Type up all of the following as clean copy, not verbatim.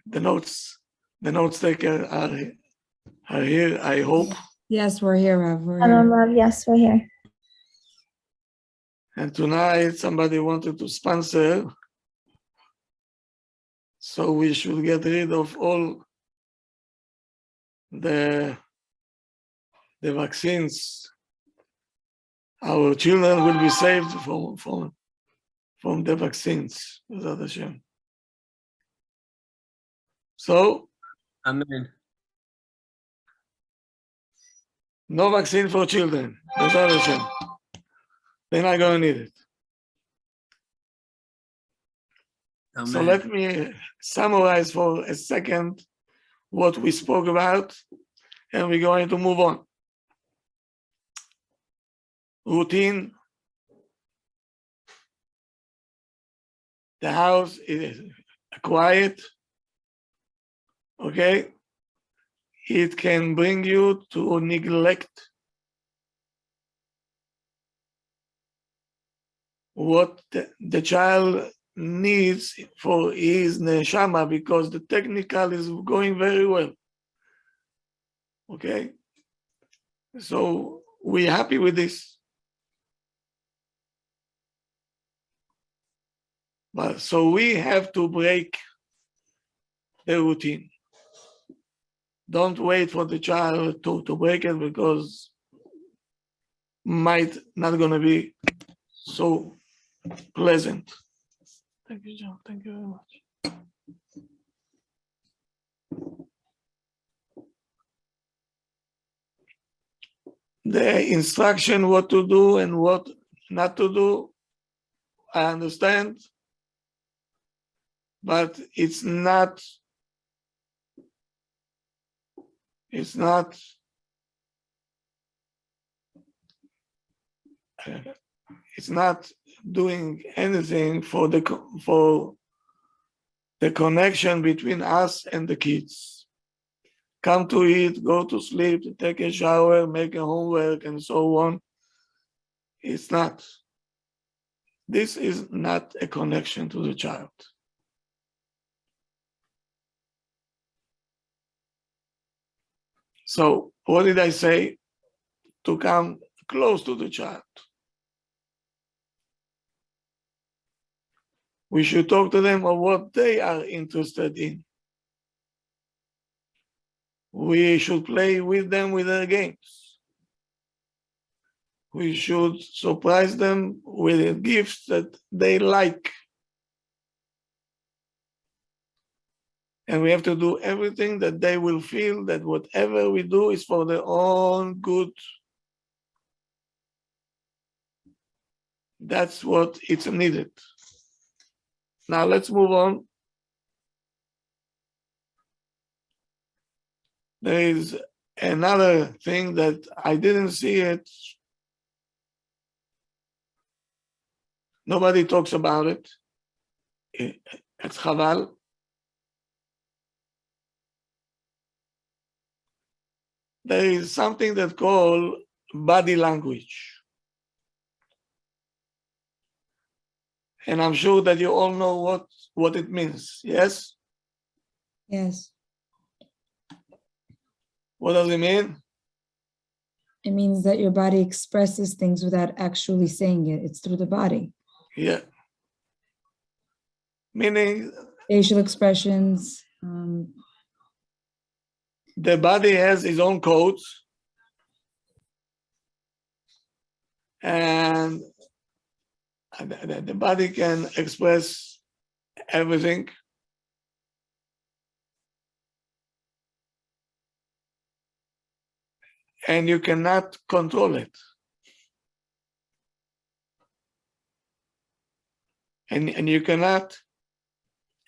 the notes taker are here, I hope. Yes, we're here, Rav. We're Shalom, here. Rav. Yes, we're here. And tonight somebody wanted to sponsor, so we should get rid of all the vaccines. Our children will be saved from the vaccines, B'ezrat Hashem. So, Amen. no vaccine for children, B'ezrat Hashem. They're not going to need it. Amen. So let me summarize for a second what we spoke about, and we're going to move on. Routine. The house is quiet. Okay? It can bring you to neglect what the child needs for his neshama, because the technical is going very well. Okay? So we're happy with this. But so we have to break the routine. Don't wait for the child to break it, because might not going to be so pleasant. Thank you, John. Thank you very much. The instruction what to do and what not to do, I understand, but it's not doing anything for the connection between us and the kids. Come to eat, go to sleep, take a shower, make a homework, and so on. It's not. This is not a connection to the child. So, what did I say? To come close to the child. We should talk to them of what they are interested in. We should play with them with their games. We should surprise them with gifts that they like. And we have to do everything that they will feel that whatever we do is for their own good. That's what it's needed. Now let's move on. There is another thing that I didn't see it. Nobody talks about it. It's Chaval. There is something that's called body language. And I'm sure that you all know what it means, yes? Yes. What does it mean? It means that your body expresses things without actually saying it. It's through the body. Yeah. Meaning Facial expressions. the body has its own codes, and the body can express everything. And you cannot control it. And you cannot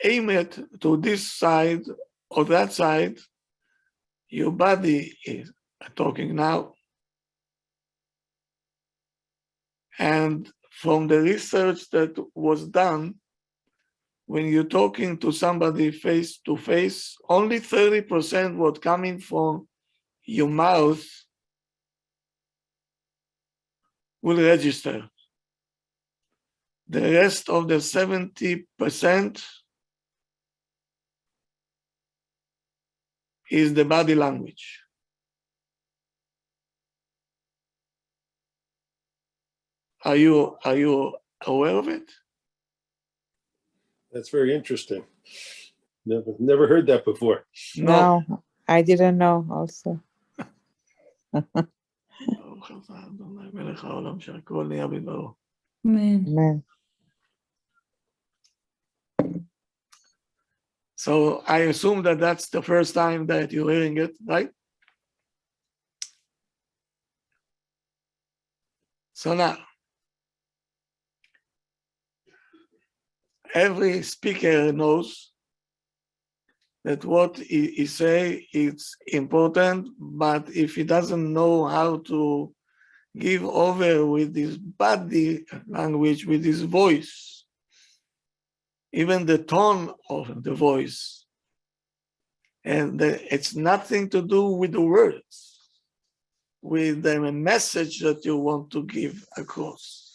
aim it to this side or that side. Your body is talking now. And from the research that was done, when you're talking to somebody face to face, only 30% was coming from your mouth will register. The rest of the 70% is the body language. Are you aware of it? That's very interesting. Never heard that before. No. No, I didn't know also. Man. Man. So I assume that that's the first time that you're hearing it, right? So now, every speaker knows that what he say is important, but if he doesn't know how to give over with his body language, with his voice, even the tone of the voice, and it's nothing to do with the words, with the message that you want to give across.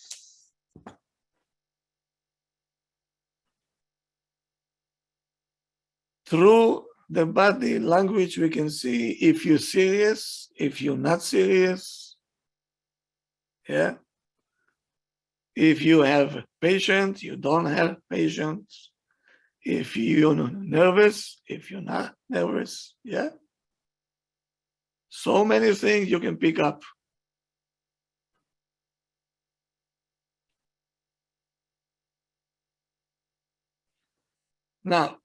Through the body language, we can see if you're serious, if you're not serious. Yeah. If you have patience, you don't have patience. If you're nervous, if you're not nervous. Yeah. So many things you can pick up. Now,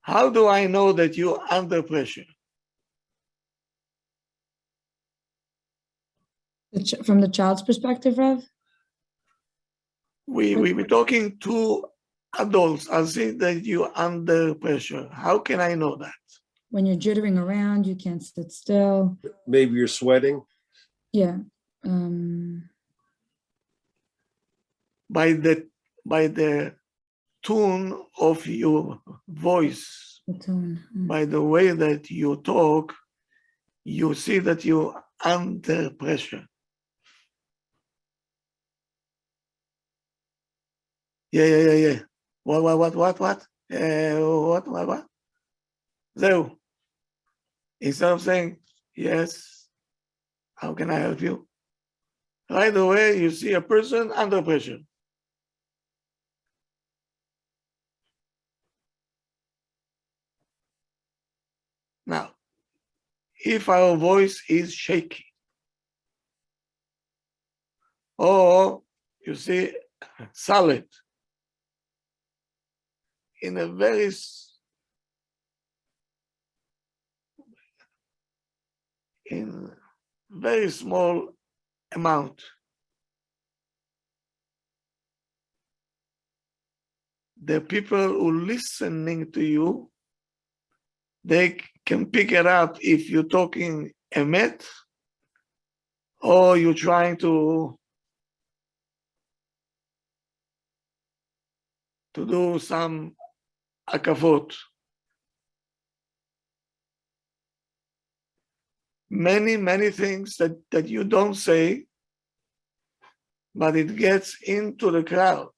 how do I know that you're under pressure? From the child's perspective, Rav? We're talking to adults. I see that you're under pressure. How can I know that? When you're jittering around, you can't sit still. Maybe you're sweating. Yeah. By the tone of your voice, The tone. by the way that you talk, you see that you're under pressure. Yeah. What? What? זהו. Instead of saying, yes, how can I help you? Right away, you see a person under pressure. Now, if our voice is shaky, or you see solid, in a very small amount, the people who listening to you, they can pick it up if you're talking emet or you're trying to do some akavot. Many things that you don't say, but it gets into the crowd.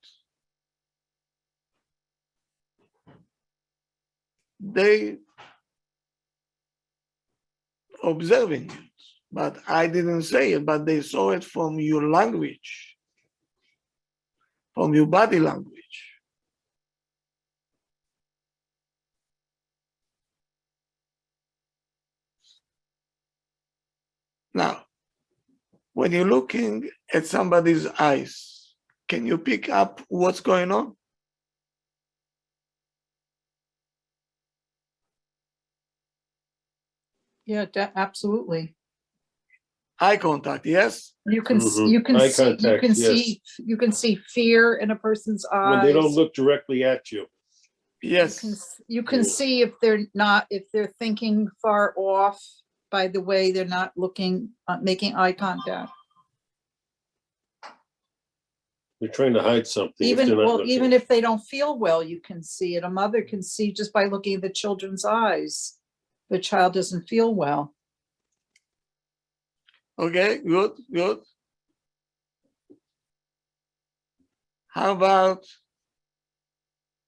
They observing it, but I didn't say it, but they saw it from your language, from your body language. Now, when you're looking at somebody's eyes, can you pick up what's going on? Yeah, absolutely. Eye contact, yes? You can Mhm. you can Eye see contact, yes. you can see fear in a person's eyes. When they don't look directly at you. Yes. You can Yeah. see if they're thinking far off by the way they're not looking, making eye contact. They're trying to hide something. If they're not looking. Even if they don't feel well, you can see it. A mother can see just by looking at the children's eyes. The child doesn't feel well. Okay, good. How about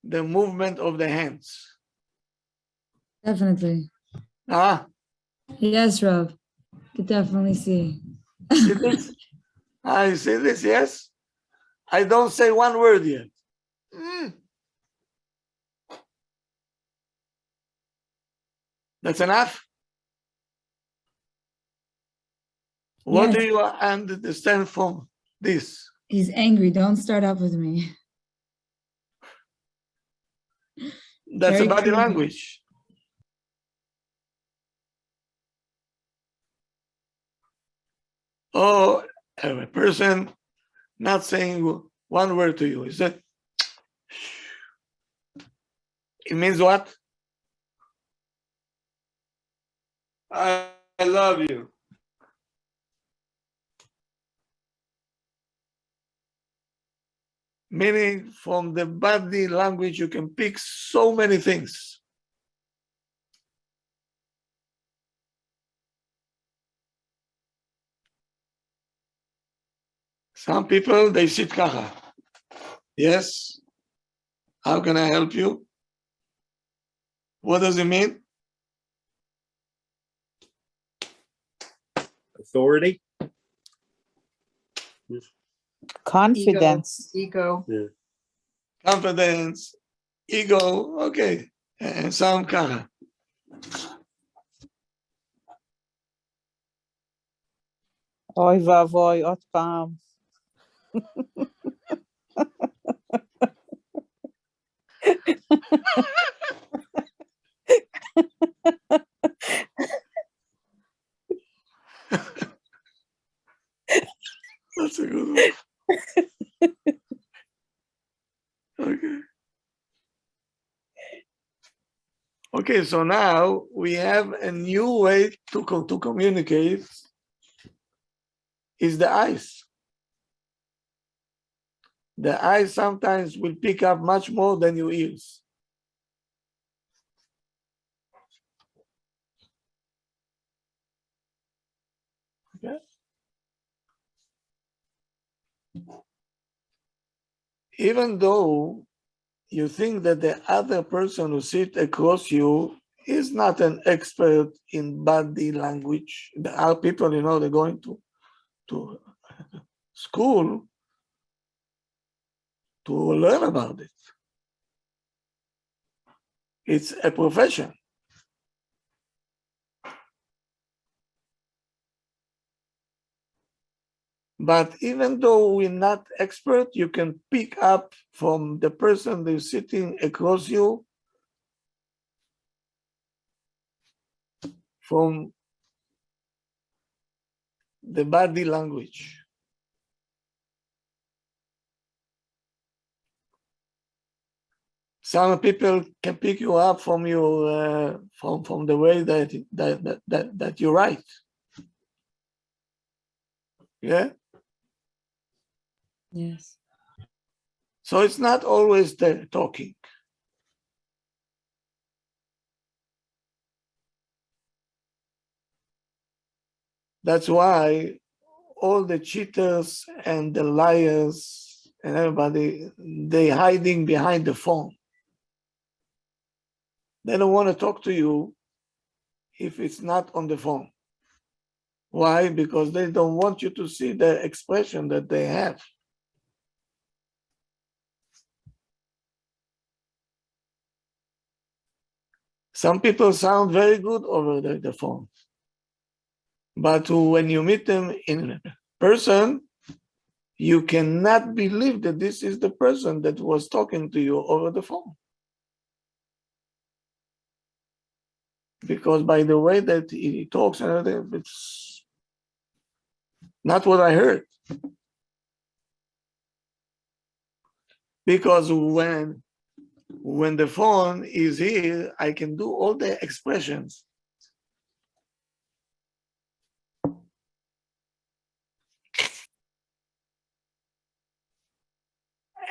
the movement of the hands? Definitely. Ah, Yes, Rob. Could definitely see. see this? I see this, yes? I don't say one word yet. Mm. That's enough? What do Yes. you understand from this? He's angry. Don't start up with me. That's Very a body clear. language. Or a person not saying one word to you. Is that it means what? I love you. Meaning from the body language, you can pick so many things. Some people, they sit kacha. Yes. How can I help you? What does it mean? Authority. Confidence. Ego. Yeah. Confidence, ego, okay. And some kacha. אוי ואבוי, עוד פעם. That's a good one. Okay. Okay, so now we have a new way to communicate is the eyes. The eyes sometimes will pick up much more than your ears. Okay. Even though you think that the other person who sits across you is not an expert in body language. There are people, they're going to school to learn about it. It's a profession. But even though we're not expert, you can pick up from the person who's sitting across you from the body language. Some people can pick you up from your from the way that you write. Yeah. Yes. So it's not always the talking. That's why all the cheaters and the liars and everybody, they hiding behind the phone. They don't want to talk to you if it's not on the phone. Why? Because they don't want you to see the expression that they have. Some people sound very good over the phone. But when you meet them in person, you cannot believe that this is the person that was talking to you over the phone. Because by the way that he talks and everything, it's not what I heard. Because when the phone is here, I can do all the expressions.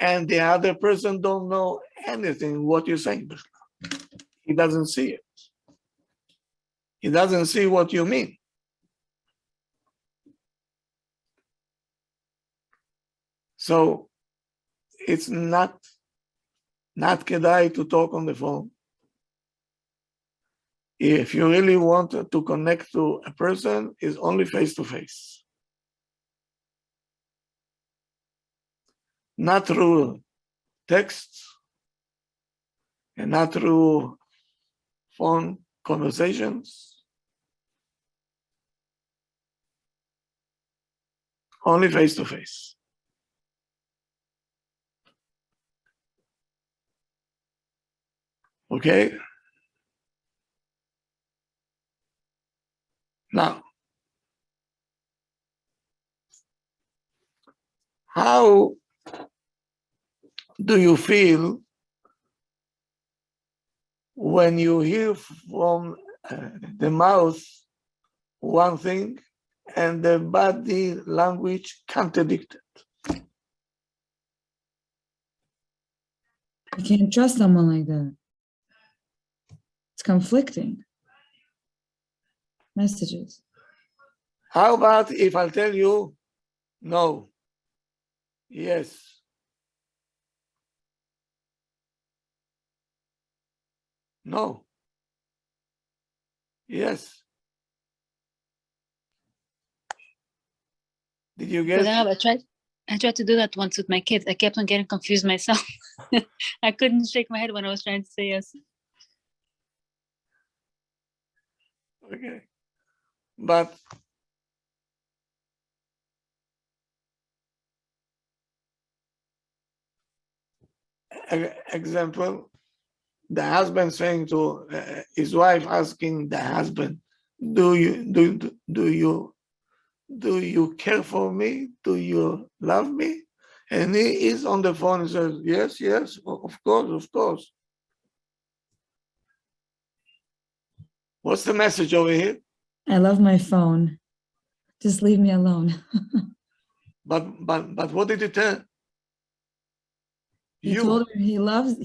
And the other person don't know anything what you're saying. He doesn't see it. He doesn't see what you mean. So it's not kedai to talk on the phone. if you really want to connect to a person, is only face to face. Not through text and not through phone conversations. Only face to face. Okay? Now, how do you feel when you hear from the mouth one thing and the body language contradicted? You can't trust someone like that. It's conflicting messages. How about if I tell you no, yes, no, yes? Did you But get? I tried to do that once with my kids. I kept on getting confused myself. I couldn't shake my head when I was trying to say yes. Okay, but example, the husband saying to his wife, asking the husband, do you care for me? Do you love me? And he is on the phone and says, yes, yes, of course, of course. What's the message over here? I love my phone. Just leave me alone. But what did he tell? He told her he loves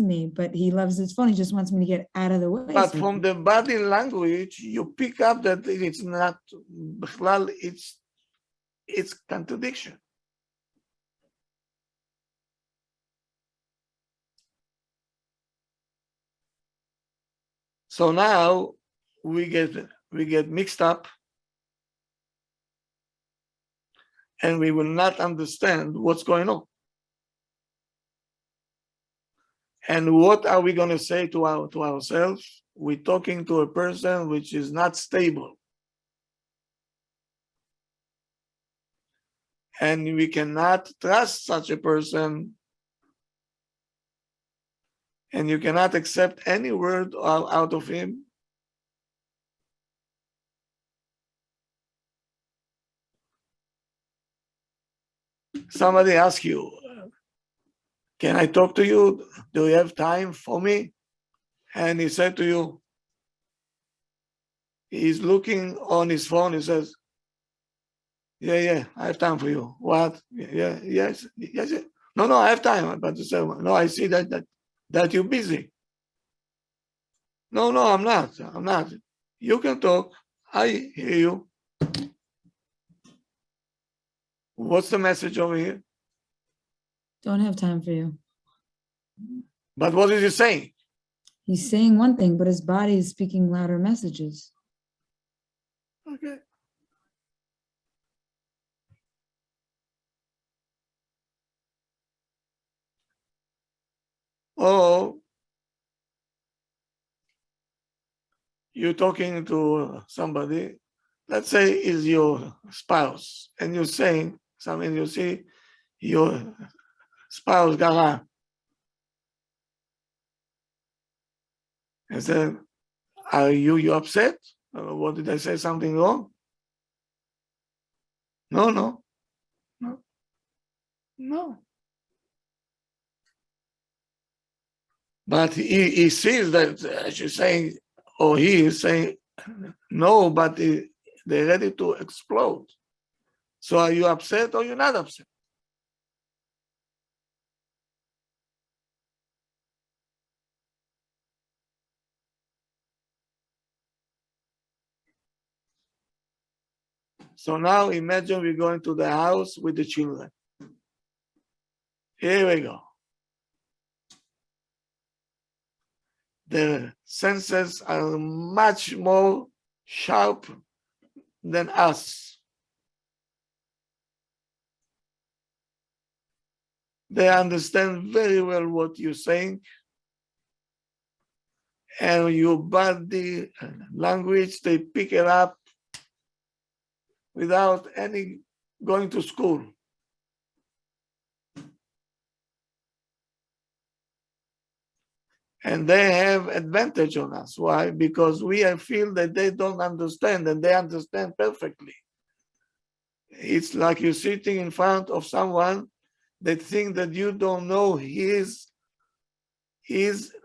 me, but he loves his phone. He just wants me to get out of the way. But so from the body language, you pick up that it's not, it's contradiction. So now we get mixed up, and we will not understand what's going on. And what are we going to say to ourselves? We're talking to a person which is not stable. And we cannot trust such a person. And you cannot accept any word out of him. Somebody asks you, can I talk to you? Do you have time for me? And he said to you, he's looking on his phone, he says, yeah, I have time for you. What? Yeah, yes. No, I have time. But he said, no, I see that you're busy. No, I'm not. You can talk. I hear you. What's the message over here? don't have time for you. But what is he saying? He's saying one thing, but his body is speaking louder messages. Okay. Oh, you're talking to somebody, let's say is your spouse, and you're saying something, you see your spouse got up and said, are you upset? What did I say, something wrong? No. But he sees that she's saying, or he is saying, no, but they're ready to explode. So are you upset or you're not upset? So now imagine we're going to the house with the children. Here we go. their senses are much more sharp than us. They understand very well what you're saying, and your body language, they pick it up without any going to school. And they have advantage on us. Why? Because we feel that they don't understand, and they understand perfectly. It's like you're sitting in front of someone that think that you don't know his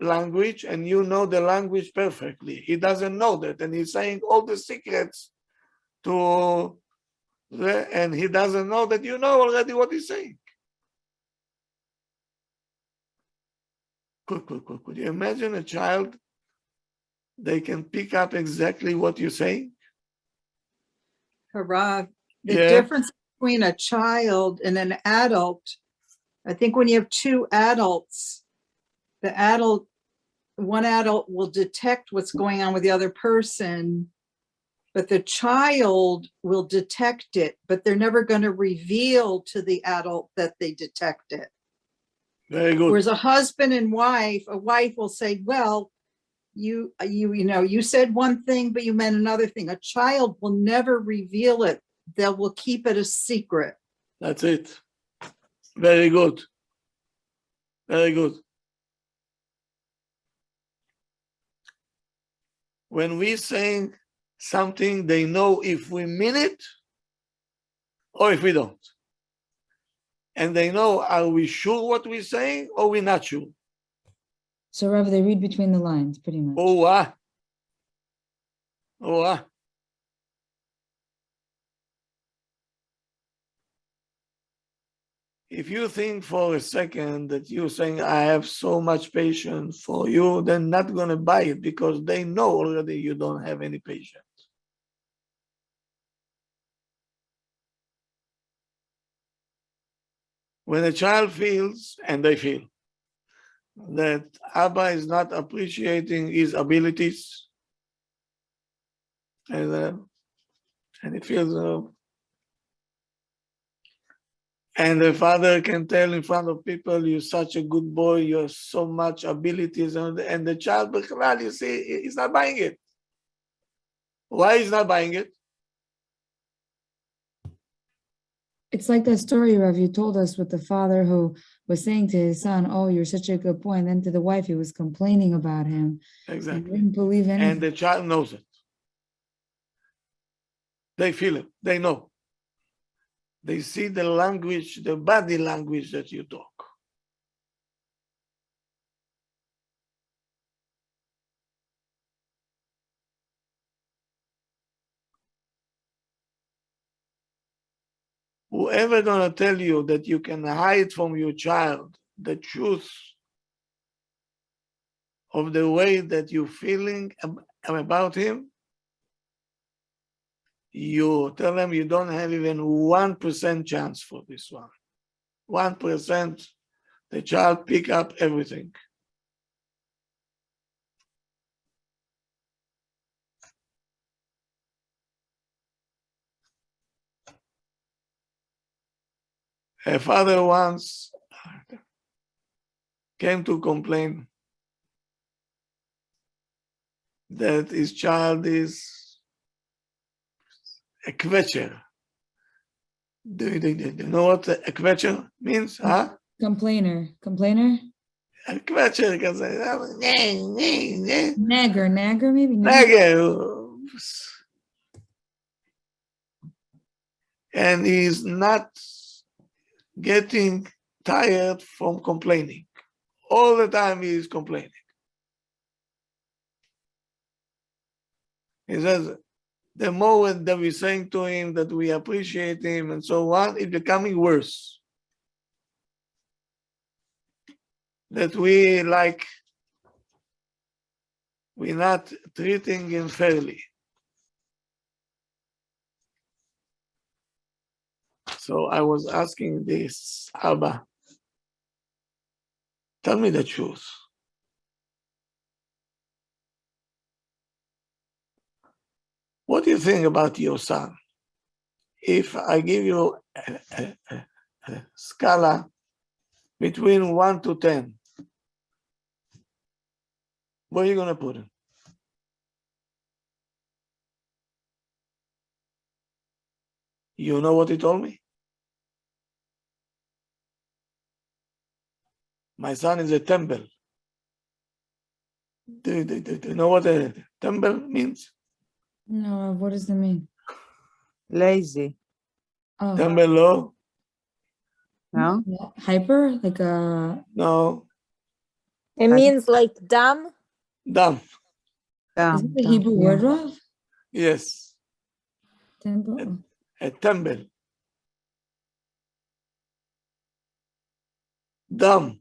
language, and you know the language perfectly. He doesn't know that, and he's saying all the secrets to, and he doesn't know that you know already what he's saying. Could you imagine a child? They can pick up exactly what you're saying. Harav, the Yeah. difference between a child and an adult, I think when you have two adults, one adult will detect what's going on with the other person, but the child will detect it, but they're never going to reveal to the adult that they detect it. Very good. Whereas a husband and wife, a wife will say, well, you said one thing, but you meant another thing. A child will never reveal it. They will keep it a secret. That's it. Very good. Very good. When we saying something, they know if we mean it or if we don't. And they know, are we sure what we're saying or we're not sure? So Rav, they read between the lines, pretty much. Oh. If you think for a second that you're saying, I have so much patience for you, they're not going to buy it because they know already you don't have any patience. When a child feels, and they feel, that Abba is not appreciating his abilities, and he feels, and the father can tell in front of people, you're such a good boy, you have so much abilities, and the child, you see, he's not buying it. Why he's not buying it? It's like that story, Rav, you told us with the father who was saying to his son, oh, you're such a good boy. And then to the wife, he was complaining about him. Exactly. He didn't believe anything. And the child knows it. They feel it. They know. They see the language, the body language that you talk. Whoever gonna tell you that you can hide from your child the truth of the way that you're feeling about him, you tell them you don't have even 1% chance for this one. 1%, the child pick up everything. A father once came to complain that his child is a kvetcher. Do you know what a kvetcher means? Huh? Complainer. A kvetcher can say, Nagger, maybe? nagger. And he's not getting tired from complaining. All the time he is complaining. He says, the more that we're saying to him that we appreciate him and so on, it's becoming worse. That we're not treating him fairly. So I was asking this, Abba, tell me the truth. What do you think about your son? If I give you a scala between 1 to 10, where are you going to put him? You know what he told me? My son is a tembel. Do you know what a tembel means? No, what does that mean? Lazy. Oh, Tembelo? No? yeah, hyper, like a No. It means like dumb. Dumb. is it the Hebrew word, Rav? Yes. Temple. A tembel. Dumb.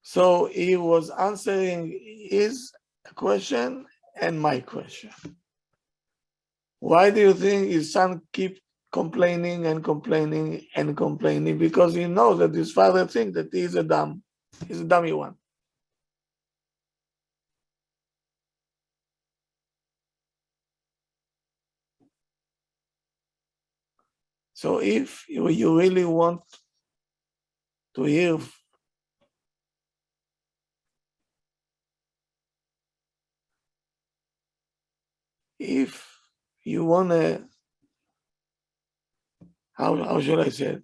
So he was answering his question and my question. Why do you think his son keep complaining and complaining and complaining? Because he knows that his father thinks that he's a dummy one. So if you really want to hear if you want to, how should I say it?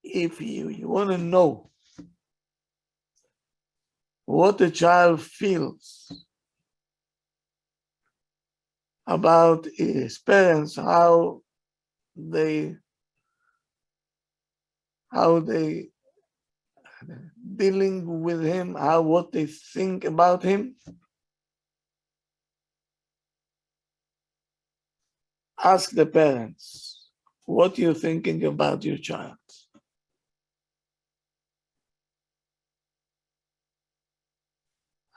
If you want to know what a child feels about his parents, how they dealing with him, what they think about him, ask the parents, what you're thinking about your child.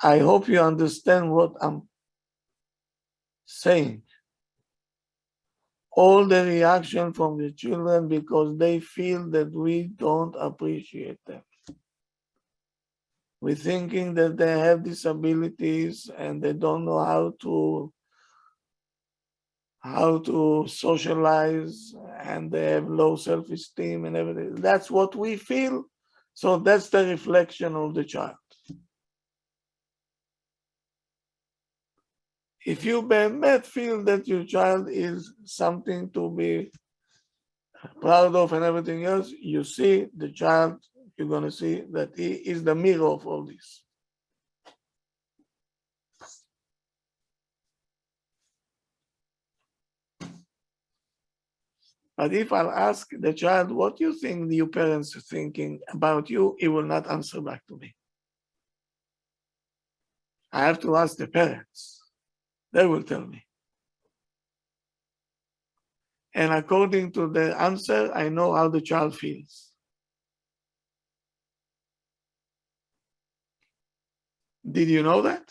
I hope you understand what I'm saying. All the reaction from the children because they feel that we don't appreciate them. We're thinking that they have disabilities and they don't know how to socialize and they have low self-esteem and everything. That's what we feel. So that's the reflection of the child. If you באמת feel that your child is something to be proud of and everything else, you see the child, you're going to see that he is the mirror of all this. But if I'll ask the child, what do you think your parents are thinking about you, he will not answer back to me. I have to ask the parents. They will tell me. And according to the answer, I know how the child feels. Did you know that?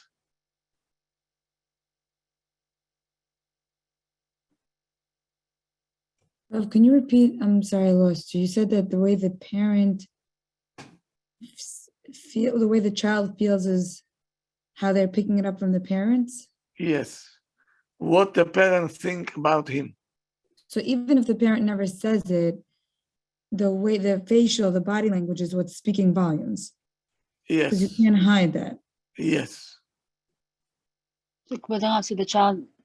Rav, can you repeat? I'm sorry, I lost you. You said that the way the parent feel, the way the child feels is how they're picking it up from the parents? Yes. What the parents think about him. So even if the parent never says it, the way the facial, the body language is what's speaking volumes. Because you Yes. can't hide that. Yes. So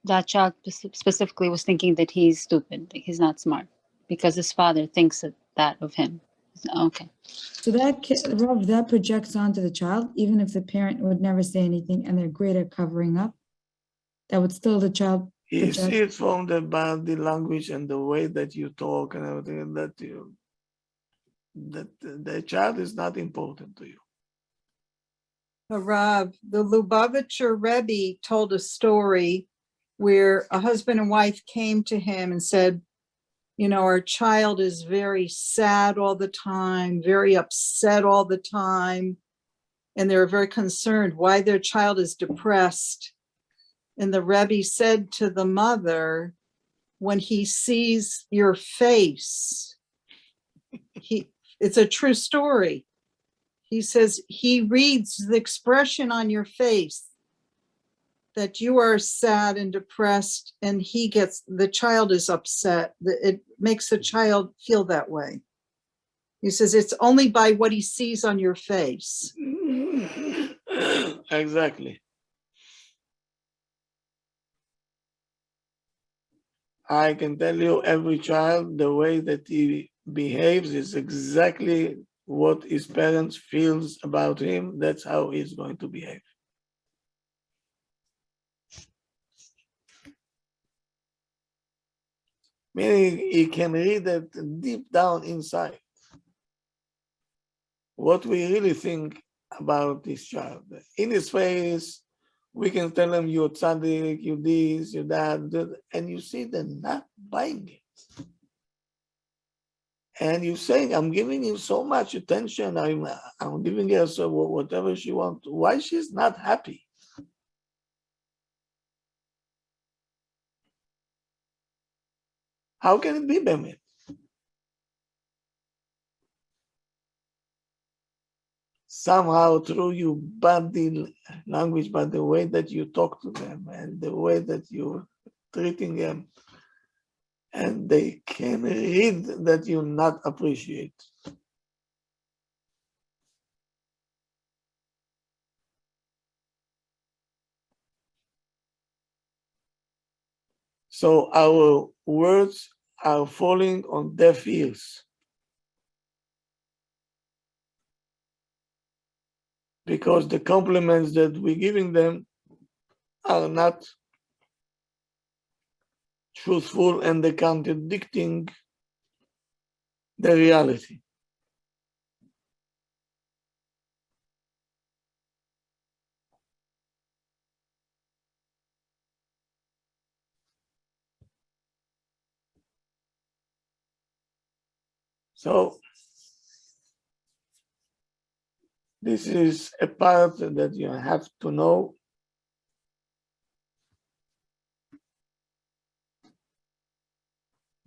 that child specifically was thinking that he's stupid, that he's not smart, because his father thinks that of him. Okay. So Rav, that projects onto the child, even if the parent would never say anything and they're great at covering up, that would still the child You project. see it from the body language and the way that you talk and everything that the child is not important to you. Rav, the Lubavitcher Rebbe told a story where a husband and wife came to him and said, you know, our child is very sad all the time, very upset all the time. And they were very concerned why their child is depressed. And the Rebbe said to the mother, when he sees your face, it's a true story. He says he reads the expression on your face that you are sad and depressed, and the child is upset. It makes the child feel that way. He says it's only by what he sees on your face. Exactly. I can tell you every child, the way that he behaves is exactly what his parents feels about him. That's how he's going to behave. Meaning he can read it deep down inside. What we really think about this child. In his face, we can tell him you're tzaddik, you this, you that, and you see they're not buying it. And you say, I'm giving you so much attention, I'm giving her so whatever she wants. Why she's not happy? How can it be, Bemet? Somehow through your body language, but the way that you talk to them and the way that you're treating them, and they can read that you not appreciate. So our words are falling on deaf ears. Because the compliments that we're giving them are not truthful and they're contradicting the reality. So this is a part that you have to know.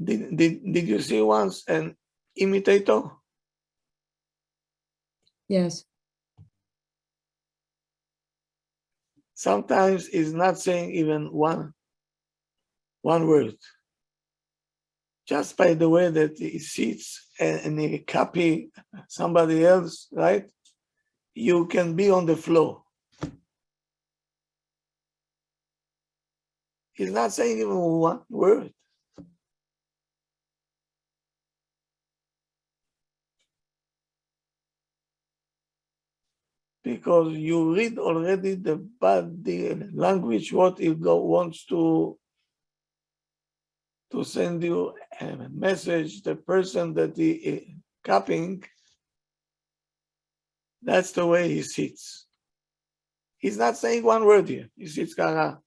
Did you see once an imitator? Yes. Sometimes he's not saying even one word. Just by the way that he sits and he copy somebody else, right? You can be on the floor. He's not saying even one word. Because you read already the body language, what he wants to send you a message, the person that he is copying, that's the way he sits. He's not saying one word here. He sits kara.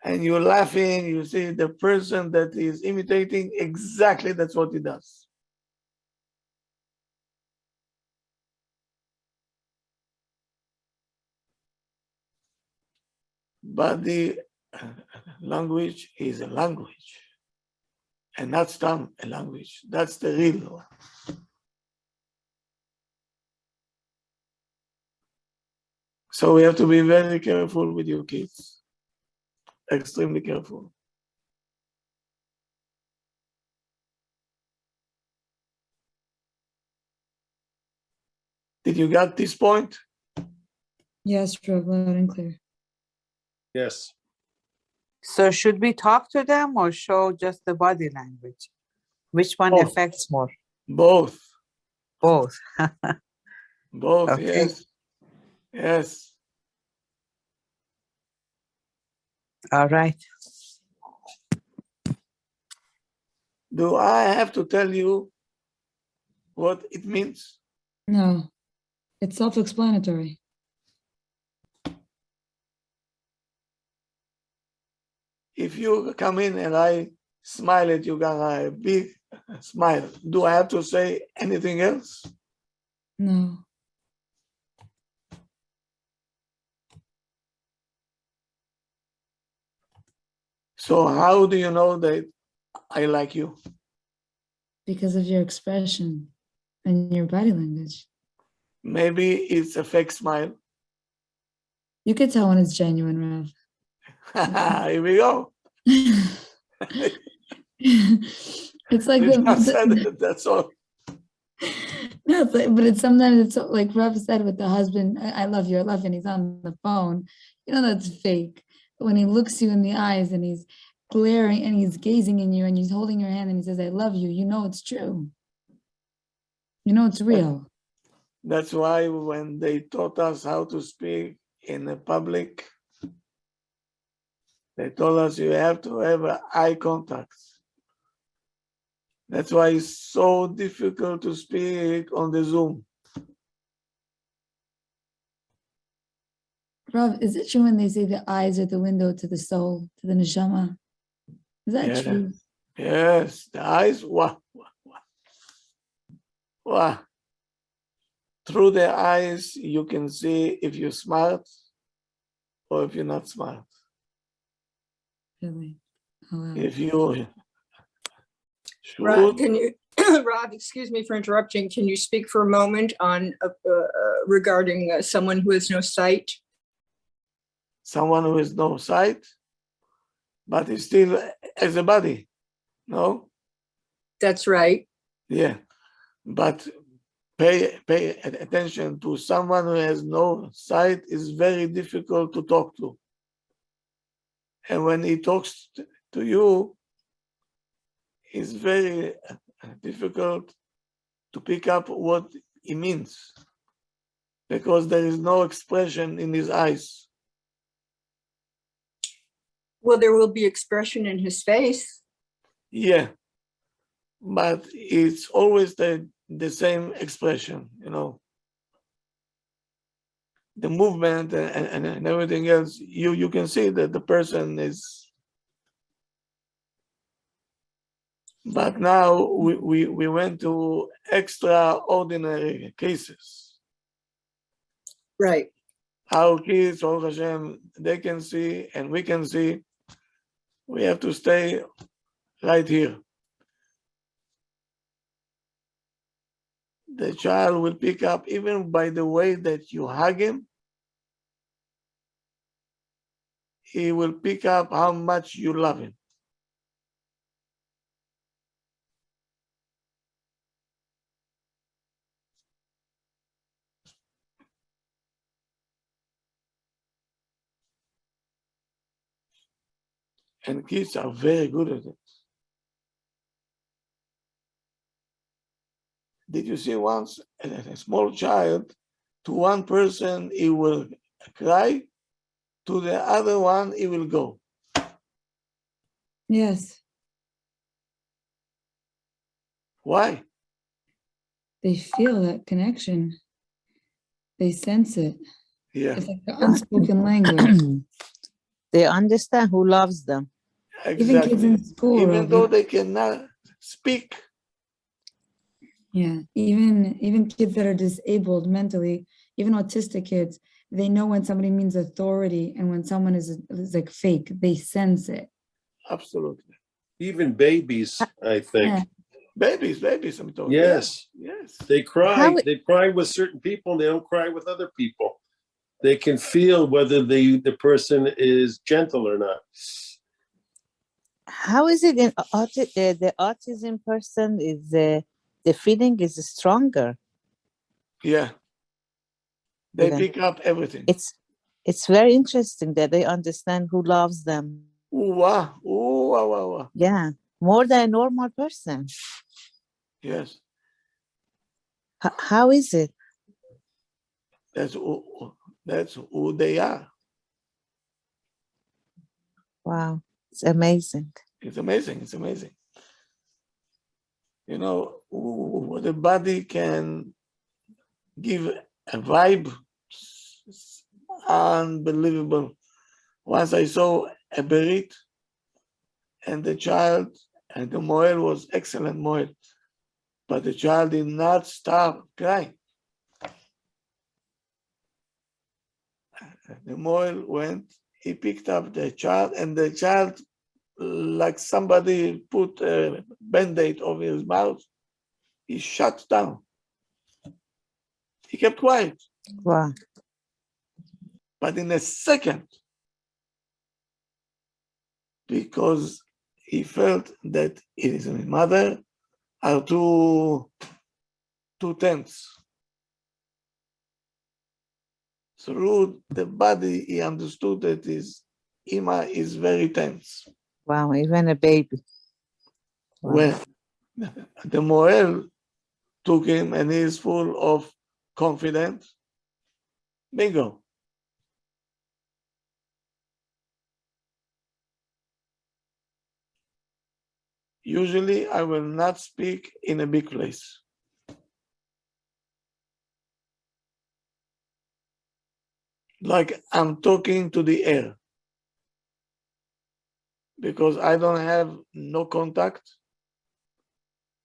And you're laughing, you see the person that is imitating, exactly that's what he does. Body language is a language, and not stam a language. That's the real one. So we have to be very careful with your kids. Extremely careful. Did you get this point? Yes, Rav, loud and clear. Yes. So should we talk to them or show just the body language? Which one Both. affects more? Both. Both. Both, Okay. yes. Yes. All right. Do I have to tell you what it means? No, it's self-explanatory. If you come in and I smile at you, got a big smile, do I have to say anything else? No. So how do you know that I like you? Because of your expression and your body language. Maybe it's a fake smile. You could tell when it's genuine, Rav. Here we go. It's like You just said it, that's all. no, it's like, but it's sometimes it's like Rav said with the husband, I love you, I love you, and he's on the phone. You know that's fake. But when he looks you in the eyes and he's glaring and he's gazing in you and he's holding your hand and he says, I love you, you know it's true. You know it's real. That's why when they taught us how to speak in the public, they told us you have to have eye contact. That's why it's so difficult to speak on the Zoom. Rav, is it true when they say the eyes are the window to the soul, to the neshama? Is that Yeah. true? Yes, the eyes, wow. Through the eyes, you can see if you're smart or if you're not smart. Really? Oh, wow. If you Rob, should, can you, Rob, excuse me for interrupting. Can you speak for a moment on regarding someone who has no sight? someone who has no sight, but he still has a body, no? That's right. Yeah, but pay attention to someone who has no sight is very difficult to talk to. And when he talks to you, it's very difficult to pick up what he means because there is no expression in his eyes. Well, there will be expression in his face. Yeah, but it's always the same expression, you know. The movement and everything else, you can see that the person is. But now we went to extraordinary cases. Right. Our kids, Baruch Hashem, they can see and we can see. We have to stay right here. The child will pick up even by the way that you hug him. He will pick up how much you love him. And kids are very good at it. Did you see once a small child, to one person he will cry, to the other one he will go. Yes, Why? they feel that connection. They sense it. Yeah, It's like the unspoken language. They understand who loves them. Even kids exactly. in school, Even Rav, though they cannot speak. yeah, even kids that are disabled mentally, even autistic kids, they know when somebody means authority and when someone is like fake. They sense it. Absolutely. Even babies, I think. Yeah. Babies, I'm talking. Yes. Yes. They cry. How- They cry with certain people and they don't cry with other people. They can feel whether the person is gentle or not. How is it in the autism person is the feeling is stronger? Yeah. They Yeah. pick up everything. It's very interesting that they understand who loves them. Ooh, wow. Ooh, wow, wow, wow. Yeah, more than a normal person. Yes. How is it? That's who they are. Wow, it's amazing. It's amazing. It's amazing. You know, the body can give a vibe. Unbelievable. Once I saw a berit and the child, and the moel was excellent moel, but the child did not stop crying. The moel went, he picked up the child, and the child, like somebody put a band-aid over his mouth, he shut down. He kept quiet. Wow. But in a second, because he felt that his mother are too tense. Through the body, he understood that his Ima is very tense. Wow, even a baby. Wow. When the Moel took him and he is full of confidence, bingo. Usually, I will not speak in a big place. Like I'm talking to the air. Because I don't have no contact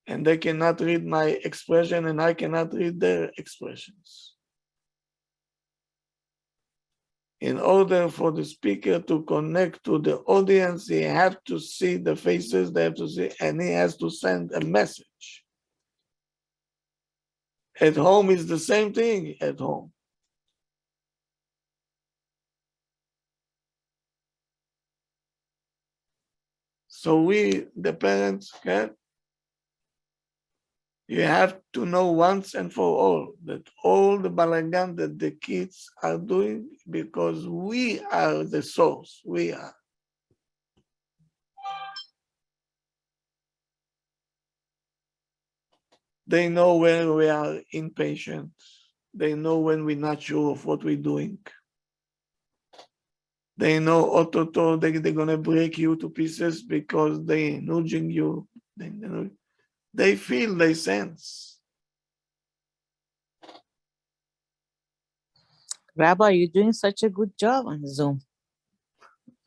and they cannot read my expression and I cannot read their expressions. In order for the speaker to connect to the audience, he has to see the faces, they have to see, and he has to send a message. At home is the same thing at home. So we, the parents, okay, you have to know once and for all that all the balagan that the kids are doing, because we are the source, we are. They know when we are impatient. They know when we're not sure of what we're doing. They know they're gonna break you to pieces because they're nudging you. They feel, they sense. Rabbi, you're doing such a good job on Zoom.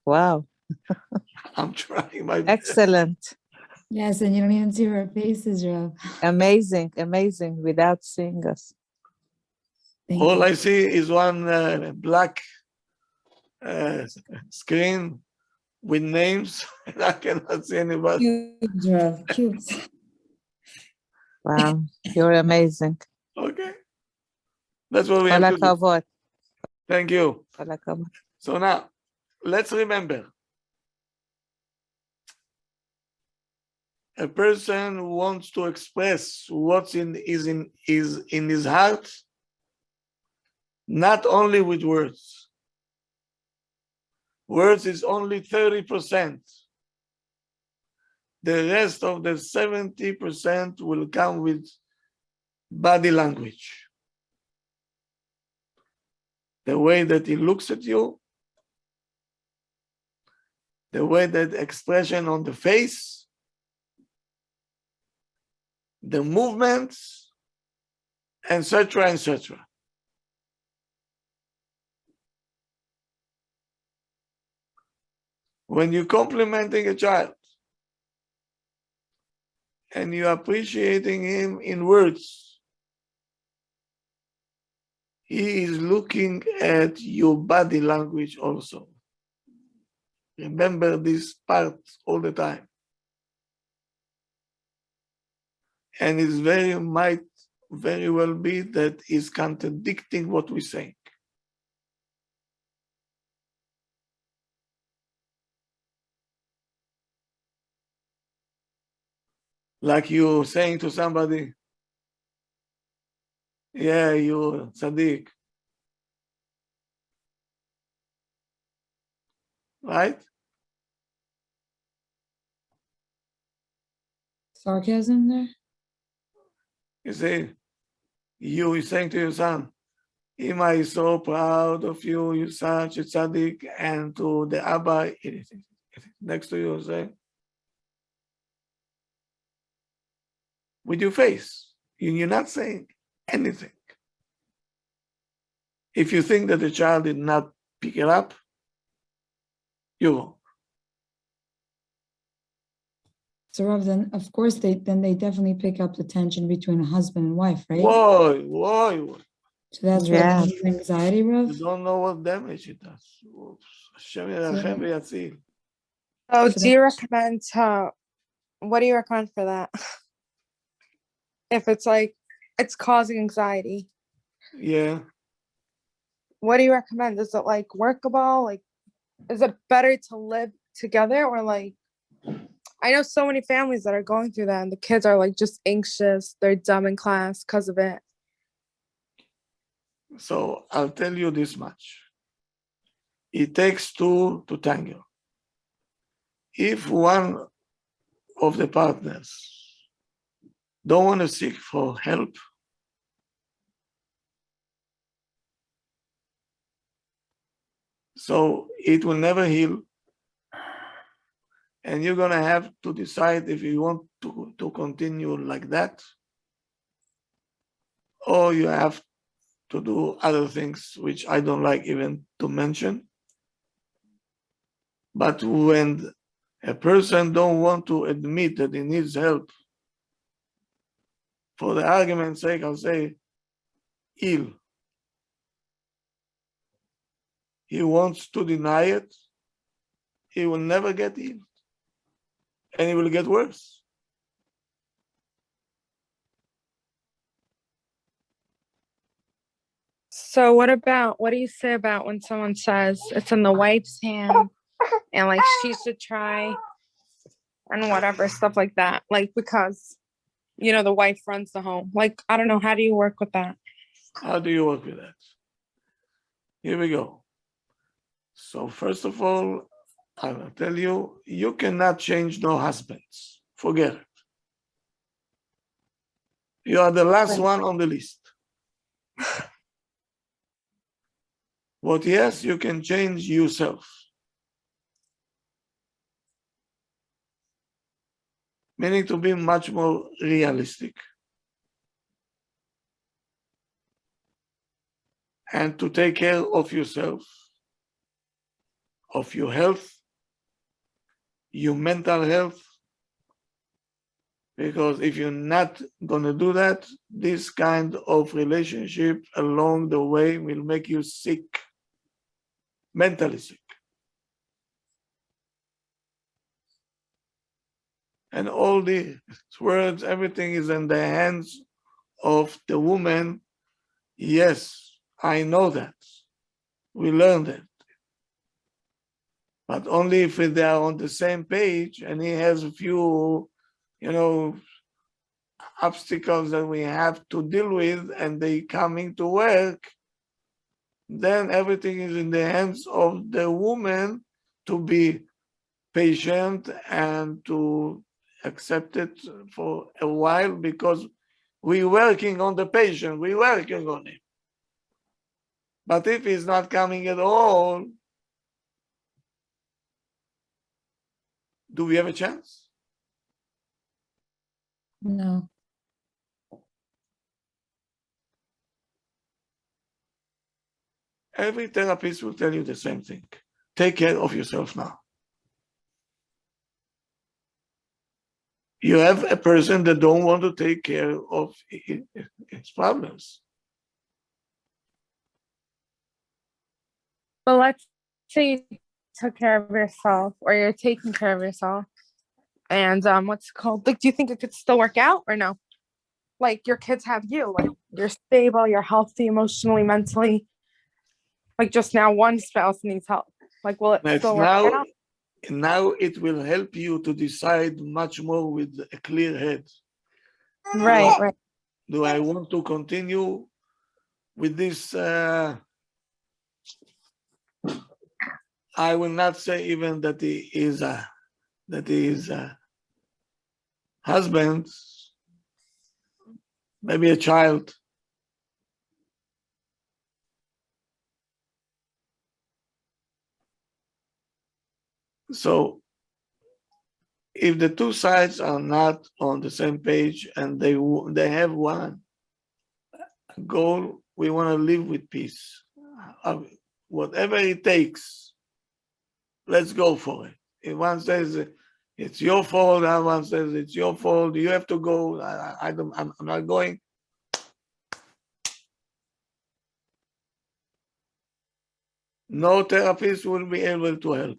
Wow. I'm trying my best. Excellent. Yes, and you don't even see our faces, Rav. Amazing, amazing, without seeing us. Thank All you. I see is one black screen with names, and I cannot see anybody. Cute, Rav, cute. Wow, you're amazing. Okay, that's what we All have to do. הכבוד. Thank you. כל הכבוד. So now, let's remember, a person who wants to express what's in his heart, not only with words. Words is only 30%. The rest of the 70% will come with body language. The way that he looks at you, the way that expression on the face, the movements, etc., etc. When you're complimenting a child and you're appreciating him in words, he is looking at your body language also. Remember this part all the time. And it might very well be that is contradicting what we say. Like you saying to somebody, yeah, you're tzaddik. Right? Sarcasm there? You say, you is saying to your son, Ima is so proud of you, you're such a tzaddik, and to the Abba next to you say, with your face, you're not saying anything. If you think that the child did not pick it up, you're wrong. So Rav, then of course they definitely pick up the tension between a husband and wife, right? Whoa. So that's Yeah. what brings anxiety, Rav? You don't know what damage it does. Oops. Hashem yirachem v'yatzil. Oh, So do you recommend, what do you recommend for that? if it's like it's causing anxiety. Yeah. What do you recommend? Is it like workable? Like, is it better to live together or like, I know so many families that are going through that and the kids are like just anxious. They're dumb in class because of it. So I'll tell you this much. It takes two to tango. If one of the partners don't want to seek for help, so it will never heal. And you're gonna have to decide if you want to continue like that, or you have to do other things which I don't like even to mention. But when a person don't want to admit that he needs help, for the argument's sake, I'll say ill. He wants to deny it, he will never get healed. And it will get worse. So what do you say about when someone says it's in the wife's hand and like she should try and whatever, stuff like that? Like, because, you know, the wife runs the home. Like, I don't know. How do you work with that? How do you work with that? Here we go. So first of all, I will tell you, you cannot change no husbands. Forget it. You are the last one on the list. What yes, you can change yourself. Meaning to be much more realistic. And to take care of yourself, of your health, your mental health. Because if you're not gonna do that, this kind of relationship along the way will make you sick, mentally sick. And all these words, everything is in the hands of the woman. Yes, I know that. We learned it. But only if they are on the same page and he has a few, obstacles that we have to deal with and they coming to work, then everything is in the hands of the woman to be patient and to accept it for a while because we're working on the patient, we're working on him. But if he's not coming at all, do we have a chance? No. Every therapist will tell you the same thing. Take care of yourself now. You have a person that don't want to take care of his problems. But let's say you took care of yourself or you're taking care of yourself. And what's it called? Like, do you think it could still work out or no? Like your kids have you, like you're stable, you're healthy emotionally, mentally. Like just now one spouse needs help. Like, will it still work out? Now it will help you to decide much more with a clear head. Right. Do I want to continue with this? I will not say even that he is a husband, maybe a child. So if the two sides are not on the same page and they have one goal, we want to live with peace. Whatever it takes, let's go for it. If one says it's your fault, and one says it's your fault, you have to go. I'm not going. No therapist will be able to help.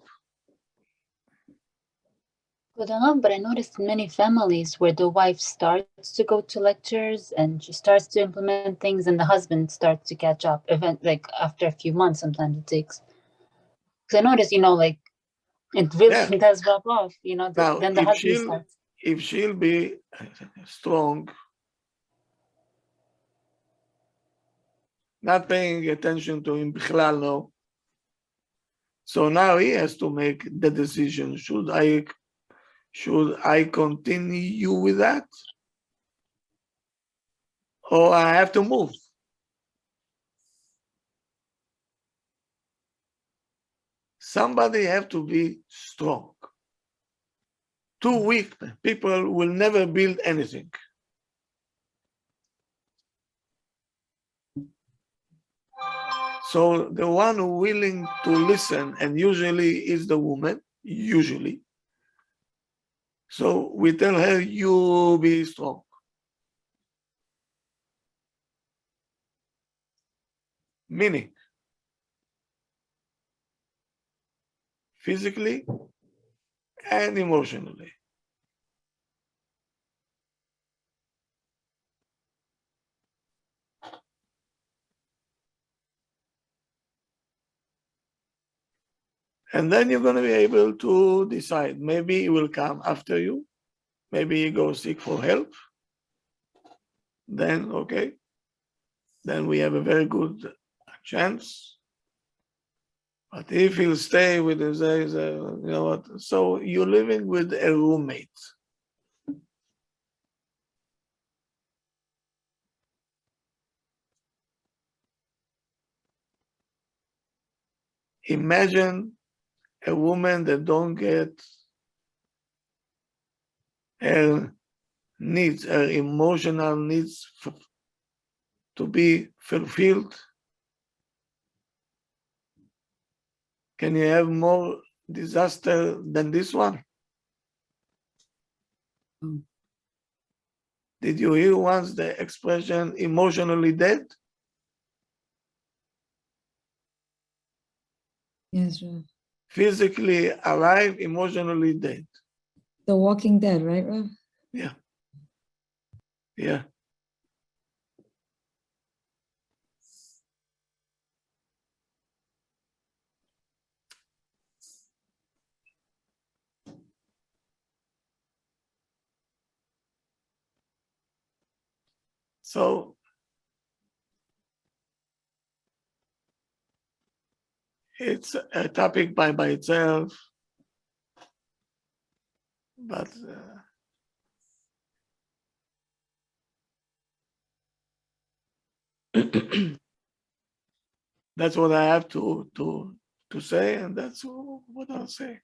But I noticed in many families where the wife starts to go to lectures and she starts to implement things, and the husband starts to catch up. Like after a few months, sometimes it takes. Because I noticed, like it really Yeah. does rub off. Now, Then the if husband she'll starts. if she'll be strong, not paying attention to him, bichlal, no. So now he has to make the decision. Should I continue with that, or I have to move? Somebody have to be strong. Too weak people will never build anything. So the one who willing to listen, and usually is the woman, usually. So we tell her, you be strong. Meaning, physically and emotionally. And then you're going to be able to decide. Maybe he will come after you. Maybe he goes seek for help. Then, okay. Then we have a very good chance. But if he'll stay with his, you know what? So you're living with a roommate. Imagine a woman that don't get her needs, her emotional needs to be fulfilled. Can you have more disaster than this one? Did you hear once the expression emotionally dead? Yes, Rav. Physically alive, emotionally dead. The Walking Dead, right, Rav? Yeah. Yeah. So it's a topic by itself, but that's what I have to say, and that's what I'll say.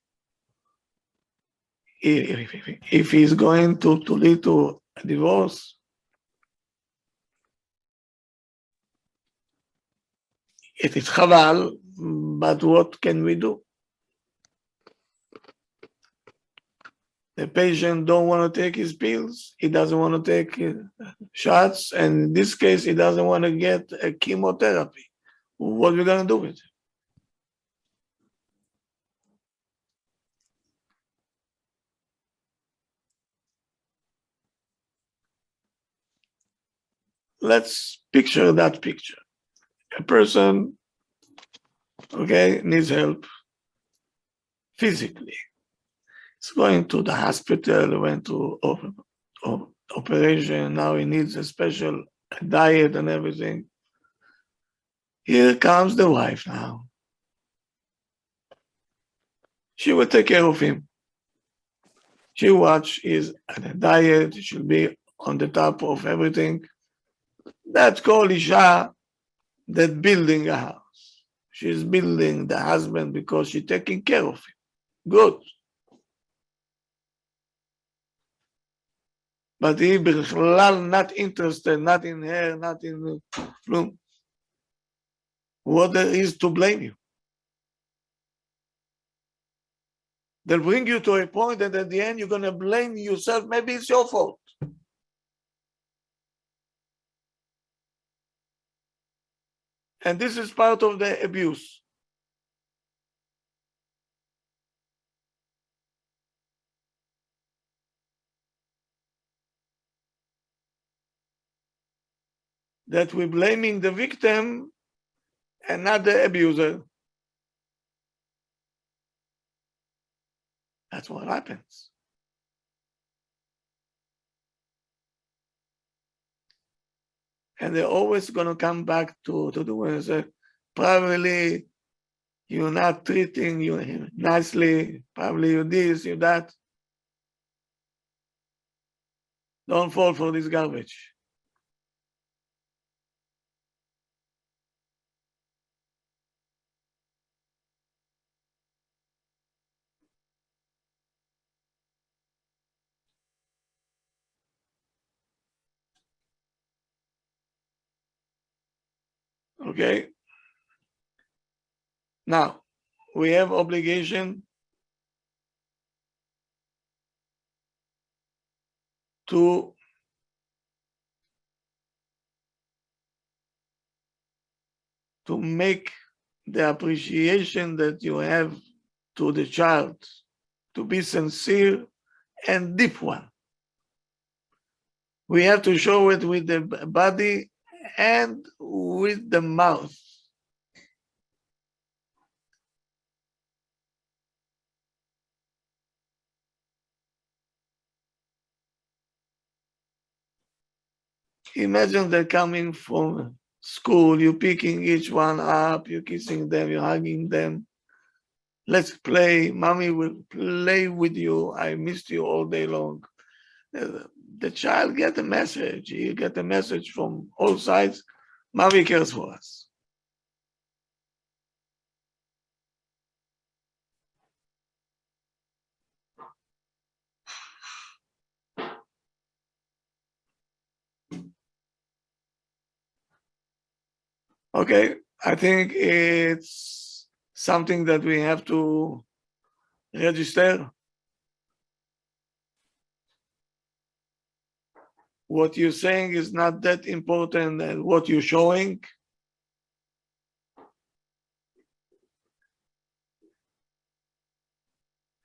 If he's going to lead to a divorce, it is chaval, but what can we do? The patient don't want to take his pills. He doesn't want to take shots, and in this case, he doesn't want to get a chemotherapy. What are we gonna do with it? Let's picture that picture. A person, okay, needs help physically. He's going to the hospital, went to operation. Now he needs a special diet and everything. Here comes the wife now. She will take care of him. She watch his diet. She'll be on the top of everything. That's called Isha that building a house. She's building the husband because she's taking care of him. Good. But he not interested, not in her, not in Flum. What there is to blame you? They'll bring you to a point that at the end you're going to blame yourself. Maybe it's your fault. And this is part of the abuse. that we're blaming the victim and not the abuser. That's what happens. And they're always going to come back to the one and say, probably you're not treating you nicely, probably you this, you that. Don't fall for this garbage. Okay? Now, we have obligation to make the appreciation that you have to the child to be sincere and deep one. We have to show it with the body and with the mouth. Imagine they're coming from school, you're picking each one up, you're kissing them, you're hugging them. Let's play, mommy will play with you, I missed you all day long. The child get a message, he get a message from all sides, mommy cares for us. Okay, I think it's something that we have to register. What you're saying is not that important as what you're showing.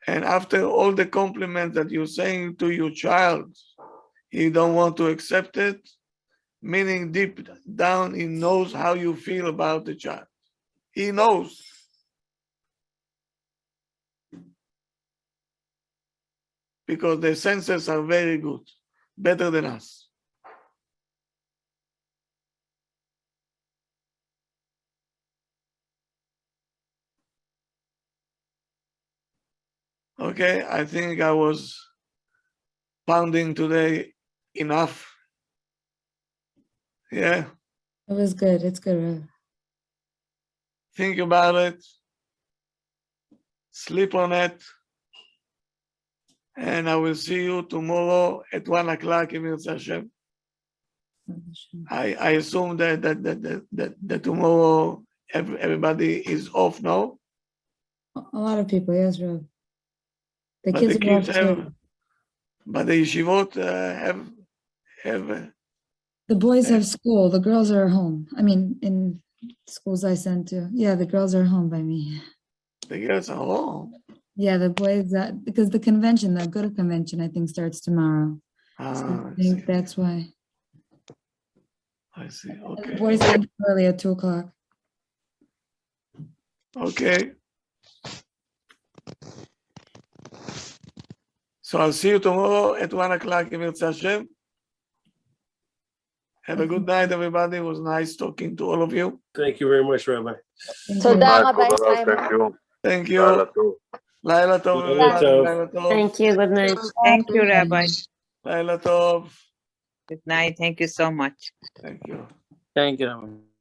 And after all the compliments that you're saying to your child, he don't want to accept it, meaning deep down he knows how you feel about the child. He knows. Because their senses are very good, better than us. Okay, I think I was pounding today enough. Yeah. It was good. It's good, Rav. Think about it. Sleep on it. And I will see you tomorrow at 1 o'clock in Mirza Hashem. I assume that tomorrow everybody is off now. A lot of people, yes, Rav. The But kids the are off kids too. have, but the yeshivot have The boys have school. The girls are home. I mean, in schools I sent to. Yeah, the girls are home by me. the girls are home. Yeah, the boys, because the convention, the Guru convention, I think starts tomorrow. So I think that's why. I see. And the Okay. boys end early at 2 o'clock. Okay. So I'll see you tomorrow at 1 o'clock in Mirza Hashem. Have a good night, everybody. It was nice talking to all of you. Thank you very much, Rabbi. תודה רבה, Israel. Thank you. Thank you. Liלה tov, Liלה everybody. tov. Liלה tov. Thank you. Good night. Thank you, Rabbi. Liלה tov. Good night. Thank you so much. Thank you. Thank you, Rabbi.